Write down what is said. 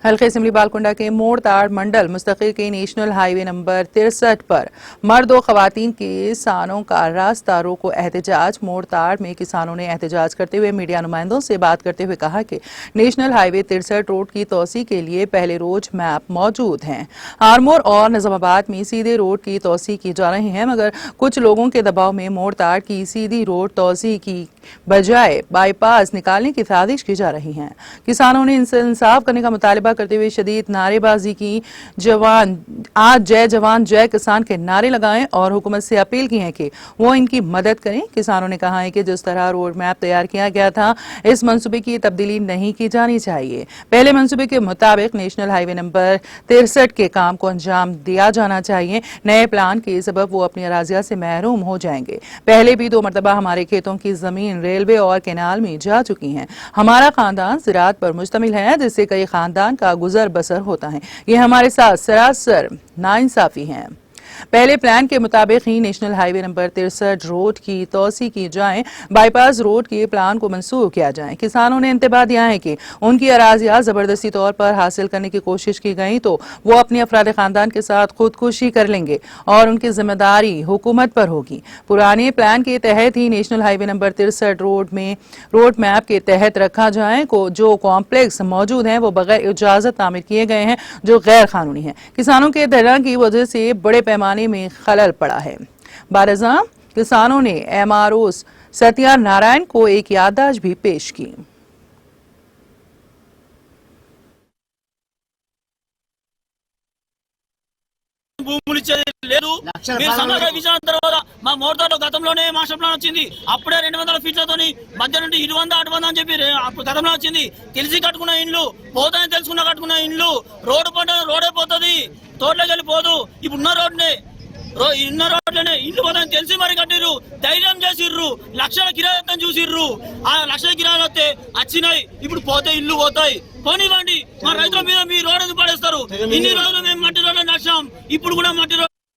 हल्के असेंबली बालकुंडा के मोड़ताड़ मंडल मुस्तकिल के नेशनल हाईवे नंबर 63 पर मर्द और खवातीन किसानों का रास्ता रोको एहतजाज। मोड़ताड़ में किसानों ने एहतजाज करते हुए मीडिया नुमाइंदों से बात करते हुए कहा कि नेशनल हाईवे 63 रोड की तोसी के लिए पहले रोज मैप मौजूद हैं। आरमोर और निजामाबाद में सीधे रोड की तोसी की जा रही है, मगर कुछ लोगों के दबाव में मोड़ताड़ की सीधी रोड तोसी की बजाय बाईपास निकालने की साजिश की जा रही है। किसानों ने इनसे इंसाफ करने का मुतालबा करते हुए शदीद नारेबाजी की। आज जय जवान जय किसान के नारे लगाएं और हुकूमत से अपील की है कि वो इनकी मदद करें। किसानों ने कहा है कि जिस तरह रोड मैप तैयार किया गया था, इस मंसूबे की तब्दीली नहीं की जानी चाहिए। पहले मंसूबे के मुताबिक नेशनल हाईवे नंबर 63 के काम को अंजाम दिया जाना चाहिए। नए प्लान के सबब वो अपनी अराजिया से महरूम हो जाएंगे। पहले भी 2 मरतबा हमारे खेतों की जमीन रेलवे और कैनाल में जा चुकी हैं। हमारा खानदान ज़राअत पर मुश्तमिल है, जिससे कई खानदान का गुजर बसर होता है। ये हमारे साथ सरासर नाइंसाफी है। पहले प्लान के मुताबिक ही नेशनल हाईवे नंबर 63 रोड की तोसी की जाए, बाईपास रोड के प्लान को मंसूख किया जाए। किसानों ने इंतबाह दिया है कि उनकी अराजियां जबरदस्ती तौर पर हासिल करने की कोशिश की गई तो वो अपनी अफराद खानदान के साथ खुदकुशी कर लेंगे और उनकी जिम्मेदारी हुकूमत पर होगी। पुराने प्लान के तहत ही नेशनल हाईवे नंबर 63 रोड में रोड मैप के तहत रखा जाए को जो कॉम्प्लेक्स मौजूद हैं वो बगैर इजाजत तामीर किए गए हैं, जो गैर कानूनी है। किसानों के धरना की वजह से बड़े पैमाने में खलल पड़ा है। बारज़ा किसानों ने MRO सत्या नारायण को एक याददाश्त भी पेश की। భూములు ఇచ్చేది లేదు। మీరు సమగ్ర విచారణ తర్వాత మా మోర్తాలో గతంలోనే మాస్టర్ ప్లాన్ వచ్చింది। అప్పుడే 200 ఫీట్లతోని మధ్య నుండి 200 800 అని చెప్పి అప్పుడు గతంలో వచ్చింది। తెలిసి కట్టుకున్న ఇండ్లు పోతాయని తెలుసుకున్న కట్టుకున్న ఇండ్లు రోడే పోతుంది, తోటలోకి వెళ్ళిపోదు। ఇప్పుడున్న రోడ్నే ఇన్న రోడ్లనే ఇల్లు పోతాయని తెలిసి మరి కట్టిర్రు, ధైర్యం చేసిర్రు, లక్షల కిరాయితం చూసిర్రు। ఆ లక్షల కిరాయిలు వస్తే వచ్చినాయి, ఇప్పుడు పోతే ఇల్లు పోతాయి। పోనివ్వండి, మా రైతుల మీద మీ రోడ్డు పడేస్తారు। ఇన్ని రోజులు మేము మట్టి రోడ్లు నడిచాం, ఇప్పుడు కూడా మట్టి రోడ్డు